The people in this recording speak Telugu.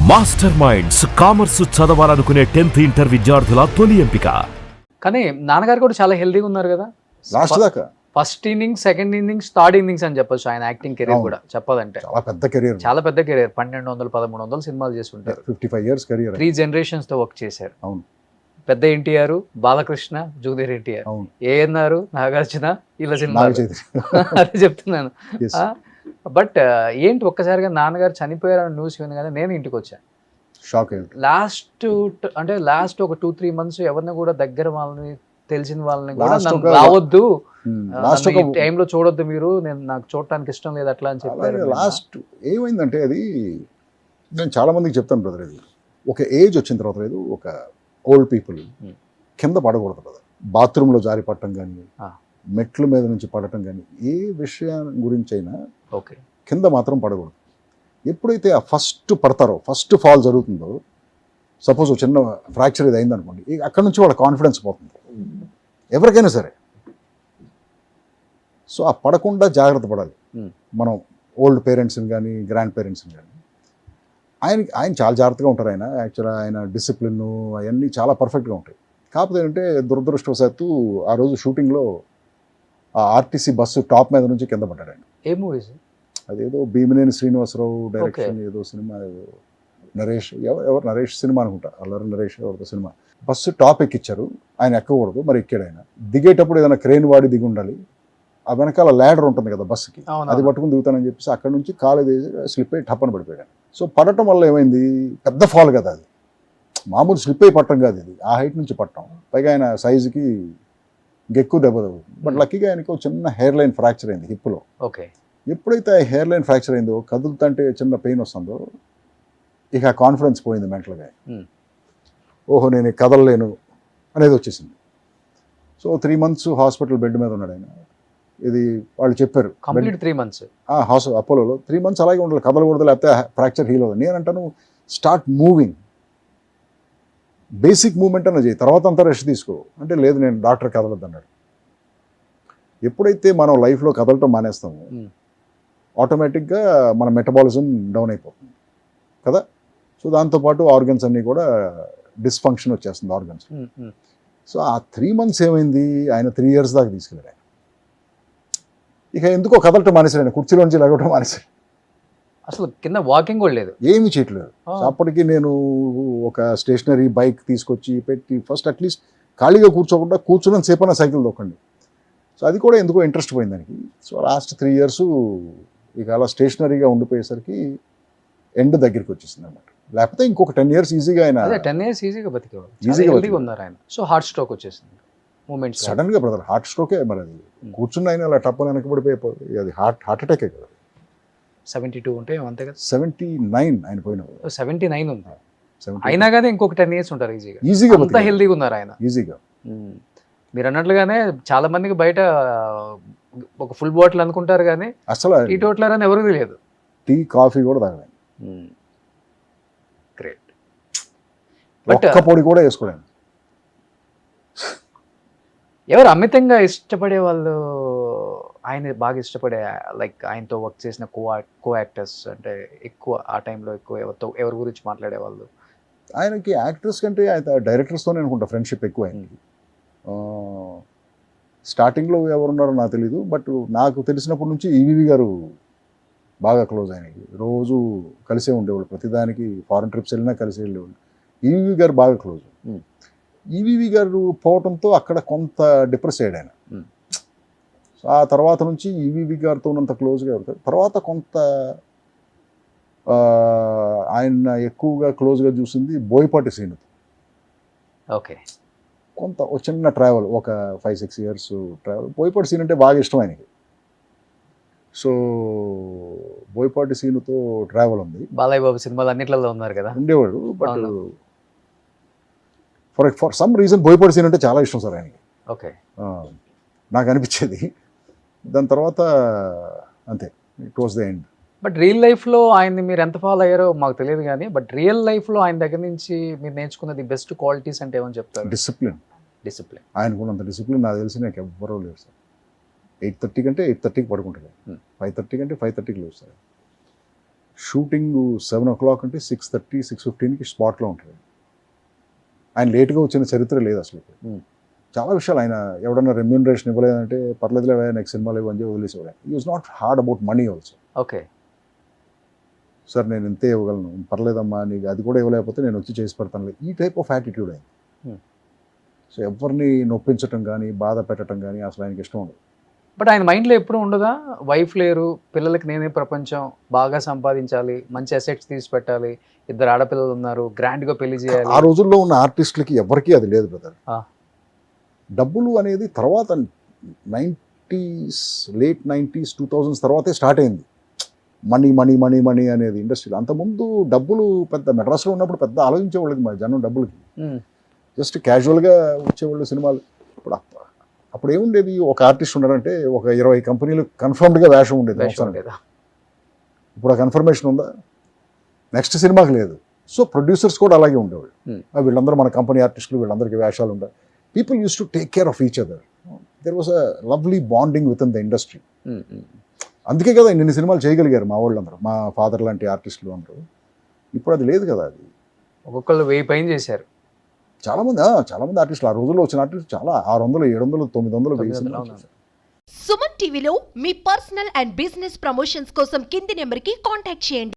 మాస్టర్ మైండ్స్ కామర్స్ చదవాలనుకునే 10th ఇంటర్ విద్యార్థుల తొలి ఎంపిక. కానీ నాన్నగారు కూడా చాలా హెల్దీగా ఉన్నారు కదా లాస్ట్ దాకా. First innings, second innings, third innings అని చెప్పొచ్చు ఆయన యాక్టింగ్ కెరీర్ కూడా చెప్పాలంటే. చాలా పెద్ద కెరీర్, చాలా పెద్ద కెరీర్. 1200, 1300 సినిమాలు చేసి ఉంటారు. 55 years కెరీర్. 3 generations తో వర్క్ చేశారు. అవును. పెద్ద ఎన్టీఆర్, బాలకృష్ణ, జూనియర్ ఎన్టీఆర్, ఏఎన్ఆర్, నాగార్జున, ఇలా సినిమాలు. అదే చెప్తున్నాను. బట్ ఏంటి ఒక్కసారిగా నాన్నగారు చనిపోయారని న్యూస్ వినగానే నేను ఇంటికి వచ్చాను. షాక్. లాస్ట్ ఒక 2-3 months ఎవరిని కూడా దగ్గర వాళ్ళని, తెలిసిన వాళ్ళని కూడా నన్ను రావద్దు, టైంలో చూడొద్దు మీరు, నాకు చూడటానికి ఇష్టం లేదు అట్లా అని చెప్పారు. లాస్ట్ ఏమైందంటే, అది నేను చాలా మందికి చెప్తాను బ్రదర్, ఇది ఒక ఏజ్ వచ్చిన తర్వాత లేదు, ఒక ఓల్డ్ పీపుల్ కింద పడకూడదు బ్రదర్. బాత్రూంలో జారి పడటం కానీ, మెట్ల మీద నుంచి పడటం కానీ, ఏ విషయం గురించి అయినా కింద మాత్రం పడకూడదు. ఎప్పుడైతే ఆ ఫస్ట్ పడతారో, ఫస్ట్ ఫాల్ జరుగుతుందో, సపోజ్ చిన్న ఫ్రాక్చర్ ఇది అయిందనుకోండి, అక్కడ నుంచి వాళ్ళ కాన్ఫిడెన్స్ పోతుంది ఎవరికైనా సరే. సో ఆ పడకుండా జాగ్రత్త పడాలి మనం, ఓల్డ్ పేరెంట్స్ని కానీ, గ్రాండ్ పేరెంట్స్ని కానీ. ఆయన చాలా జాగ్రత్తగా ఉంటారు. ఆయన యాక్చువల్గా ఆయన డిసిప్లిన్ అవన్నీ చాలా పర్ఫెక్ట్గా ఉంటాయి. కాకపోతే ఏంటంటే దురదృష్టవశాత్తు ఆ రోజు షూటింగ్లో ఆ ఆర్టీసీ బస్సు టాప్ మీద నుంచి కింద పడ్డాడు ఆయన. ఏ మూవీస్? అదేదో భీమినేని శ్రీనివాసరావు డైరెక్షన్, ఏదో సినిమా, ఏదో నరేష్, ఎవరు నరేష్ సినిమా అనుకుంటా, అల్లరి నరేష్ ఎవరితో సినిమా. బస్సు టాప్ ఎక్కిచ్చారు, ఆయన ఎక్కకూడదు, మరి ఎక్కాడు ఆయన. దిగేటప్పుడు ఏదైనా క్రేన్ వాడి దిగి ఉండాలి. ఆ వెనకాల ల్యాడర్ ఉంటుంది కదా బస్సుకి, అది పట్టుకుని దిగుతానని చెప్పేసి అక్కడ నుంచి కాలు స్లిప్ అయ్యి టప్పని పడిపోయాడు. సో పడటం వల్ల ఏమైంది, పెద్ద ఫాల్ కదా అది, మామూలు స్లిప్ అయి పట్టడం కాదు ఇది, ఆ హైట్ నుంచి పట్టడం. పైగా ఆయన సైజుకి ఇంకెక్కువ దెబ్బ తగ్గుతుంది. బట్ లక్కీగా ఆయనకు చిన్న హెయిర్ లైన్ ఫ్రాక్చర్ అయింది హిప్లో. ఓకే. ఎప్పుడైతే ఆ హెయిర్ లైన్ ఫ్రాక్చర్ అయిందో, కదులుతుంటే చిన్న పెయిన్ వస్తుందో, ఇక ఆ కాన్ఫిడెన్స్ పోయింది మెంటల్గా. ఓహో నేను కదలలేను అనేది వచ్చేసింది. సో 3 months హాస్పిటల్ బెడ్ మీద ఉన్నాడు ఆయన. ఇది వాళ్ళు చెప్పారు 3 months అపోలోలో 3 months అలాగే ఉండాలి, కదలకూడదు, లేకపోతే ఫ్రాక్చర్ హీల్ అవుతుంది. నేనంటాను స్టార్ట్ మూవింగ్, బేసిక్ మూవ్మెంట్ అన్న చేయి, తర్వాత అంతా రెస్ట్ తీసుకో అంటే, లేదు నేను డాక్టర్ కదలద్దు అన్నాడు. ఎప్పుడైతే మనం లైఫ్లో కదలటం మానేస్తామో ఆటోమేటిక్గా మన మెటబాలిజం డౌన్ అయిపోతుంది కదా. సో దాంతోపాటు ఆర్గన్స్ అన్నీ కూడా డిస్ఫంక్షన్ వచ్చేస్తుంది ఆర్గన్స్. సో ఆ 3 months ఏమైంది, ఆయన 3 years దాకా తీసుకెళ్ళారు ఆయన. ఇక ఎందుకో కదలటం మానేశాడు ఆయన, కుర్చీలోంచి లగవటం మానేశాడు. అసలు కింద వాకింగ్ కూడా లేదు, ఏమీ చేయట్లేదు. అప్పటికి నేను ఒక స్టేషనరీ బైక్ తీసుకొచ్చి పెట్టి, ఫస్ట్ అట్లీస్ట్ ఖాళీగా కూర్చోకుండా కూర్చున్న సేపన సైకిల్ తొక్కండి. సో అది కూడా ఎందుకో ఇంట్రెస్ట్ పోయింది దానికి. సో లాస్ట్ 3 years ఇక అలా స్టేషనరీగా ఉండిపోయేసరికి ఎండ్ దగ్గరికి వచ్చేసింది అన్నమాట. లేకపోతే ఇంకొక 10 years ఈజీగా ఆయన 10 years ఈజీగా బతికేవాడు, ఈజీగా ఉన్నారు ఆయన. సో హార్ట్ స్ట్రోక్ వచ్చేసింది మూమెంట్ సడన్ గా బ్రదర్. హార్ట్ స్ట్రోకే మరి, అది కూర్చున్న ఆయన అలా టప్పని వెనకబడిపోయి, అది హార్ట్ అటాకే కదా. 72 ఉంటే అంతే కదా. 79 ఆయన పోయిన. 79 ఉంది అయినా కానీ ఇంకొక 10 years ఉంటారు ఈజీగా అంత హెల్దీగా ఉన్నారు ఆయన ఈజీగా. మీరు అన్నట్లుగానే చాలా మందికి బయట ఒక ఫుల్ బాటిల్ అనుకుంటారు కానీ అసలు టీ టోట్లర్ అని ఎవరికి తెలియదు. టీ కాఫీ కూడా తాగలేదు. గ్రేట్. ఒక్క పొడి కూడా వేసుకోలేదు. ఎవరు అమితంగా ఇష్టపడే వాళ్ళు, ఆయన బాగా ఇష్టపడే, లైక్ ఆయనతో వర్క్ చేసిన కో యాక్టర్స్ అంటే ఎక్కువ ఆ టైంలో ఎక్కువ ఎవరి గురించి మాట్లాడేవాళ్ళు? ఆయనకి యాక్టర్స్ కంటే ఆయన డైరెక్టర్స్తోనే అనుకుంటా ఫ్రెండ్షిప్ ఎక్కువ ఆయనకి. స్టార్టింగ్లో ఎవరున్నారో నాకు తెలీదు, బట్ నాకు తెలిసినప్పటి నుంచి ఈవీవి గారు బాగా క్లోజ్ ఆయనకి. రోజు కలిసే ఉండేవాళ్ళు, ప్రతిదానికి ఫారెన్ ట్రిప్స్ వెళ్ళినా కలిసి వెళ్ళేవాళ్ళు. ఈవీవి గారు బాగా క్లోజ్. ఈవీవి గారు పోవడంతో అక్కడ కొంత డిప్రెస్ అయ్యాడు ఆయన. సో ఆ తర్వాత నుంచి ఈవీవి గారితో ఉన్నంత క్లోజ్గా అవుతారు. తర్వాత కొంత ఆయన ఎక్కువగా క్లోజ్గా చూసింది బోయపాటి శ్రీనుతో. ఓకే. కొంత ఒక చిన్న ట్రావెల్, ఒక 5-6 years ట్రావెల్. బోయపాటి సీన్ అంటే బాగా ఇష్టం ఆయనకి. సో బోయపాటి సీనుతో ట్రావెల్ ఉంది. బాలయ్య బాబు సినిమాలు అన్నిట్లలో ఉన్నారు కదా, ఉండేవాడు. But for some reason Boyapati scene అంటే చాలా ఇష్టం సార్ ఆయనకి. ఓకే. నాకు అనిపించేది. దాని తర్వాత అంతే, it was the end. But real లైఫ్లో ఆయన్ని మీరు ఎంత ఫాలో అయ్యారో మాకు తెలియదు కానీ, బట్ రియల్ లైఫ్లో ఆయన దగ్గర నుంచి మీరు నేర్చుకున్నది బెస్ట్ క్వాలిటీస్ అంటే ఏమని చెప్తారు? డిసిప్లిన్. ఆయనకున్నంత డిసిప్లిన్ నాకు తెలిసి నాకు ఎవ్వరూ లేరు సార్. 8:30 కంటే 8:30కి పడుకుంటారు, 5:30 కంటే 5:30కి లేరు సార్. షూటింగ్ 7 o'clock అంటే 6:30, 6:15కి స్పాట్లో ఉంటుంది. ఆయన లేట్గా వచ్చిన చరిత్ర లేదు అసలు. చాలా విషయాలు ఆయన ఎవడన్నా రెమ్యూనరేషన్ ఇవ్వలేదంటే పర్లేదులే నెక్స్ట్ సినిమాలు ఇవ్వని చెప్పి వదిలేసేవాడు. ఈ was not hard about money also. Okay. Sir నేను ఇంతే ఇవ్వగలను, పర్లేదమ్మా నీకు అది కూడా ఇవ్వలేకపోతే నేను వచ్చి చేసి పెడతాను, ఈ టైప్ ఆఫ్ యాటిట్యూడ్ ఆయన. సో ఎవరిని నొప్పించటం కానీ బాధ పెట్టడం కానీ అసలు ఆయనకి ఇష్టం ఉండదు. బట్ ఆయన మైండ్లో ఎప్పుడు ఉండదా, వైఫ్ లేరు, పిల్లలకి నేనే ప్రపంచం, బాగా సంపాదించాలి, మంచి అసెట్స్ తీసి పెట్టాలి, 2 ఆడపిల్లలు ఉన్నారు, గ్రాండ్గా పెళ్లి చేయాలి. ఆ రోజుల్లో ఉన్న ఆర్టిస్టులకి ఎవరికీ అది లేదు బ్రదర్. డబ్బులు అనేది తర్వాత 90s, లేట్ 90s, 2000s తర్వాతే స్టార్ట్ అయింది. మనీ మనీ మనీ మనీ అనేది ఇండస్ట్రీలో. అంతకుముందు డబ్బులు పెద్ద మెడ్రాస్లో ఉన్నప్పుడు పెద్ద ఆలోచించేవాళ్ళకి మా జనం డబ్బులకి. జస్ట్ క్యాజువల్గా వచ్చేవాళ్ళు సినిమాలు. అప్పుడు ఏముండేది, ఒక ఆర్టిస్ట్ ఉన్నారంటే ఒక 20 కంపెనీలు కన్ఫర్మ్డ్గా వేషం ఉండేది. ఇప్పుడు ఆ కన్ఫర్మేషన్ ఉందా? నెక్స్ట్ సినిమాకి లేదు. సో ప్రొడ్యూసర్స్ కూడా అలాగే ఉండేవాళ్ళు. వీళ్ళందరూ మన కంపెనీ ఆర్టిస్టులు, వీళ్ళందరికీ వేషాలు ఉండవు. People use to take care of each other. There was a lovely bonding with in the industry. అందుకే కదా ఇన్ని సినిమాలు చేయగలిగారు మా వాళ్ళందరూ, మా ఫాదర్ లాంటి ఆర్టిస్టులు అందరూ. ఇప్పుడు అది లేదు కదా. అది ఒక్కొక్కళ్ళు 1000 పైన చేశారు. చాలామంది ఆర్టిస్టులు, ఆ రోజుల్లో వచ్చిన ఆర్టిస్టులు చాలా 600, 700, 900, 1000 సినిమాలు చేశారు. సుమన్ టీవీలో మీ పర్సనల్ అండ్ బిజినెస్ ప్రమోషన్స్ కోసం కింది నెంబర్కి కాంటాక్ట్ చేయండి.